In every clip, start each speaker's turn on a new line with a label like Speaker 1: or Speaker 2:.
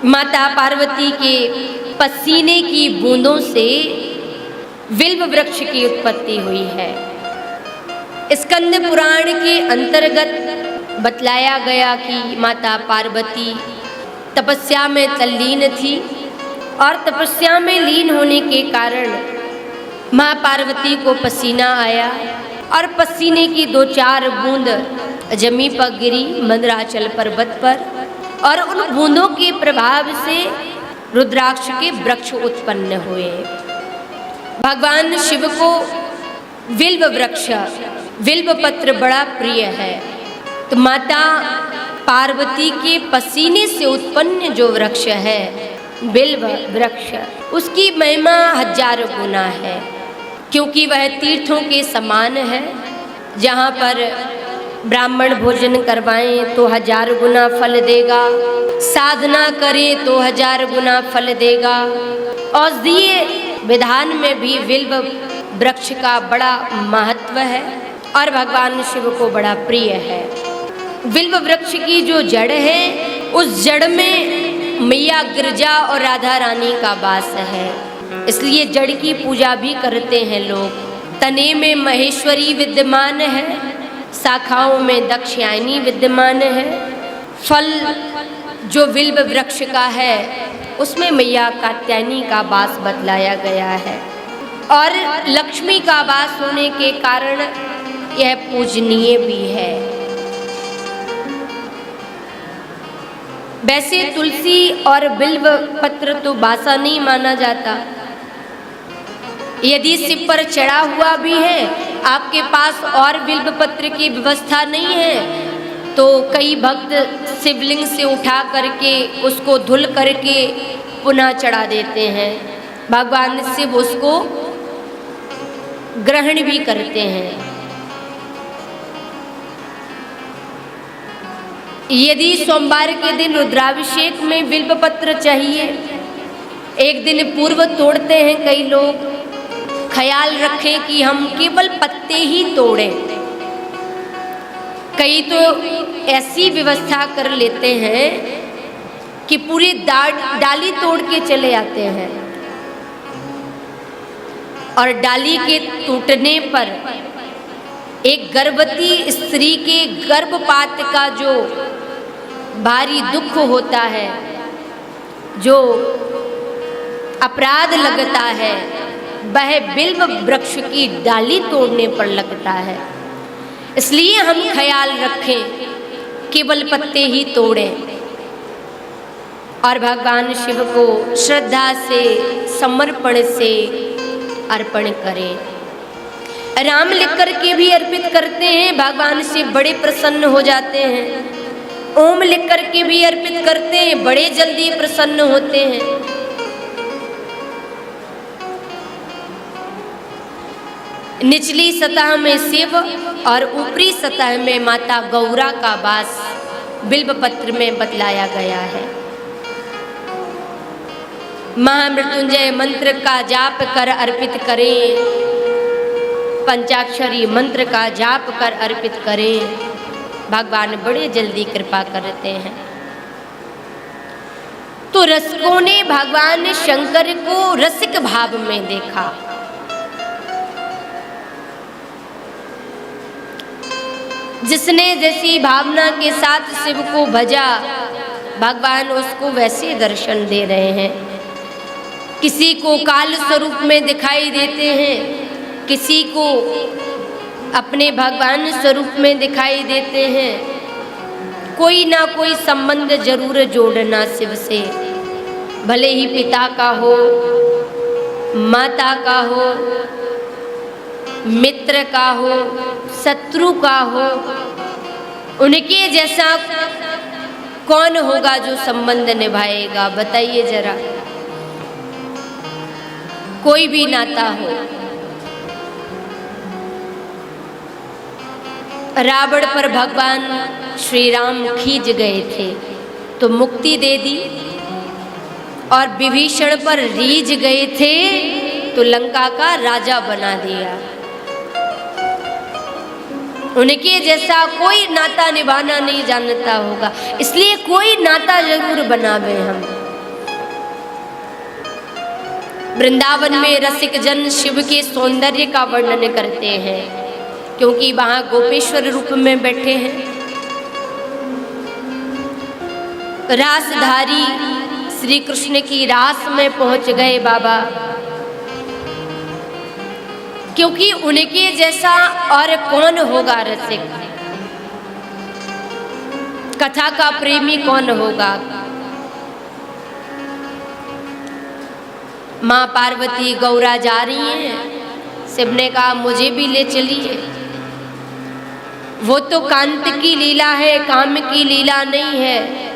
Speaker 1: माता पार्वती के पसीने की बूंदों से विल्व वृक्ष की उत्पत्ति हुई है। स्कंद पुराण के अंतर्गत बतलाया गया कि माता पार्वती तपस्या में तल्लीन थी और तपस्या में लीन होने के कारण माँ पार्वती को पसीना आया और पसीने की 2-4 बूंद जमी पर गिरी मंदराचल पर्वत पर और उन बूंदों के प्रभाव से रुद्राक्ष के वृक्ष उत्पन्न हुए। भगवान शिव को विल्व वृक्ष विल्व पत्र बड़ा प्रिय है, तो माता पार्वती के पसीने से उत्पन्न जो वृक्ष है बिल्व वृक्ष, उसकी महिमा 1000 गुना है, क्योंकि वह तीर्थों के समान है। जहाँ पर ब्राह्मण भोजन करवाएं तो 1000 गुना फल देगा, साधना करें तो 1000 गुना फल देगा। औषधीय विधान में भी विल्व वृक्ष का बड़ा महत्व है और भगवान शिव को बड़ा प्रिय है। विल्व वृक्ष की जो जड़ है, उस जड़ में मैया गिरजा और राधा रानी का वास है, इसलिए जड़ की पूजा भी करते हैं लोग। तने में महेश्वरी विद्यमान है, शाखाओं में दक्षयायनी विद्यमान है। फल जो विल्व वृक्ष का है उसमें मैया कात्यायनी का वास बतलाया गया है और लक्ष्मी का वास होने के कारण यह पूजनीय भी है। वैसे तुलसी और बिल्व पत्र तो बासा नहीं माना जाता। यदि शिव पर चढ़ा हुआ भी है, आपके पास और बिल्व पत्र की व्यवस्था नहीं है, तो कई भक्त शिवलिंग से उठा करके उसको धुल करके पुनः चढ़ा देते हैं। भगवान शिव उसको ग्रहण भी करते हैं। यदि सोमवार के दिन रुद्राभिषेक में बिल्व पत्र चाहिए, एक दिन पूर्व तोड़ते हैं कई लोग। ख्याल रखें कि हम केवल पत्ते ही तोड़ें। कई तो ऐसी व्यवस्था कर लेते हैं कि पूरी डाली तोड़ के चले आते हैं और डाली के टूटने पर एक गर्भवती स्त्री के गर्भपात का जो भारी दुख होता है, जो अपराध लगता है, वह बिल्व वृक्ष की डाली तोड़ने पर लगता है। इसलिए हम ख्याल रखें, केवल पत्ते ही तोड़ें और भगवान शिव को श्रद्धा से समर्पण से अर्पण करें। राम लिख करके भी अर्पित करते हैं, भगवान शिव बड़े प्रसन्न हो जाते हैं। ओम लिख करके भी अर्पित करते हैं, बड़े जल्दी प्रसन्न होते हैं। निचली सतह में शिव और ऊपरी सतह में माता गौरा का वास बिल्व पत्र में बतलाया गया है। महामृत्युंजय मंत्र का जाप कर अर्पित करें, पंचाक्षरी मंत्र का जाप कर अर्पित करें, भगवान बड़े जल्दी कृपा करते हैं। तो रसिकों ने भगवान शंकर को रसिक भाव में देखा। जिसने जैसी भावना के साथ शिव को भजा, भगवान उसको वैसे दर्शन दे रहे हैं। किसी को काल स्वरूप में दिखाई देते हैं, किसी को अपने भगवान स्वरूप में दिखाई देते हैं। कोई ना कोई संबंध जरूर जोड़ना शिव से, भले ही पिता का हो, माता का हो, मित्र का हो, शत्रु का हो। उनके जैसा कौन होगा जो संबंध निभाएगा, बताइए जरा। कोई भी नाता हो। रावण पर भगवान श्री राम खींच गए थे तो मुक्ति दे दी, और विभीषण पर रीझ गए थे तो लंका का राजा बना दिया। उनके जैसा कोई नाता निभाना नहीं जानता होगा, इसलिए कोई नाता जरूर बनावे हम। वृंदावन में रसिक जन शिव के सौंदर्य का वर्णन करते हैं, क्योंकि वहाँ गोपेश्वर रूप में बैठे हैं। रासधारी श्री कृष्ण की रास में पहुंच गए बाबा, क्योंकि उनके जैसा और कौन होगा रसिक, कथा का प्रेमी कौन होगा। माँ पार्वती गौरा जा रही हैं, शिव ने कहा मुझे भी ले चलिए। वो तो कांत की लीला है, काम की लीला नहीं है।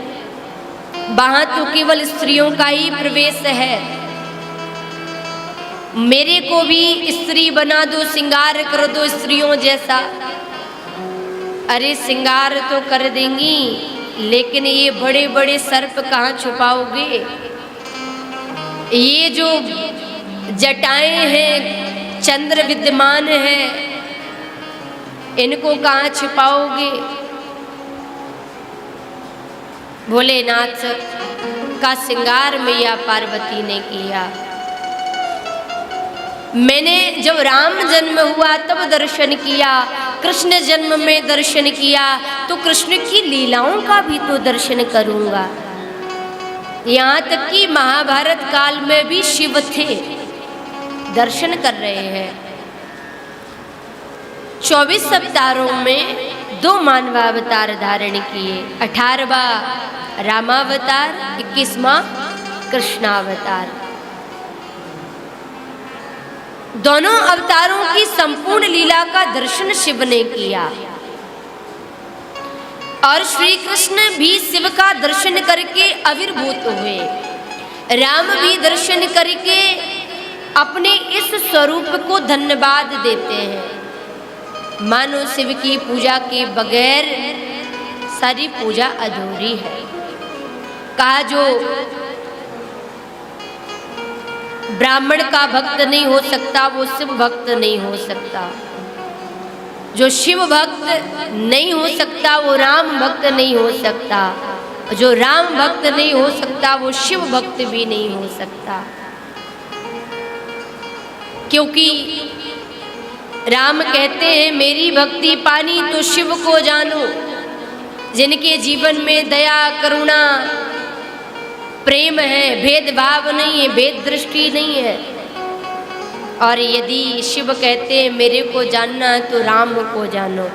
Speaker 1: वहां तो केवल स्त्रियों का ही प्रवेश है। मेरे को भी स्त्री बना दो, श्रृंगार कर दो स्त्रियों जैसा। अरे श्रृंगार तो कर देंगी, लेकिन ये बड़े बड़े सर्प कहाँ छुपाओगे? ये जो जटाएं हैं, चंद्र विद्यमान है, इनको कहाँ छिपाओगे? भोलेनाथ का श्रृंगार मैया पार्वती ने किया। मैंने जब राम जन्म हुआ तब दर्शन किया, कृष्ण जन्म में दर्शन किया, तो कृष्ण की लीलाओं का भी तो दर्शन करूंगा। यहाँ तक कि महाभारत काल में भी शिव थे, दर्शन कर रहे हैं। 24 अवतारों में 2 मानवावतार धारण किए, 18वां रामावतार, 21वां कृष्णावतार। दोनों अवतारों की संपूर्ण लीला का दर्शन शिव ने किया, और श्री कृष्ण भी शिव का दर्शन करके आविर्भूत हुए। राम भी दर्शन करके अपने इस स्वरूप को धन्यवाद देते हैं। मानो शिव की पूजा के बगैर सारी पूजा अधूरी है। कहा जो ब्राह्मण का भक्त नहीं हो सकता वो शिव भक्त नहीं हो सकता, जो शिव भक्त नहीं हो सकता वो राम भक्त नहीं हो सकता, जो राम भक्त नहीं हो सकता वो शिव भक्त भी नहीं हो सकता। क्योंकि राम कहते हैं मेरी भक्ति पानी तो शिव को जानो, जिनके जीवन में दया करुणा प्रेम है, भेदभाव नहीं है, भेद दृष्टि नहीं है। और यदि शिव कहते हैं मेरे को जानना है तो राम को जानो।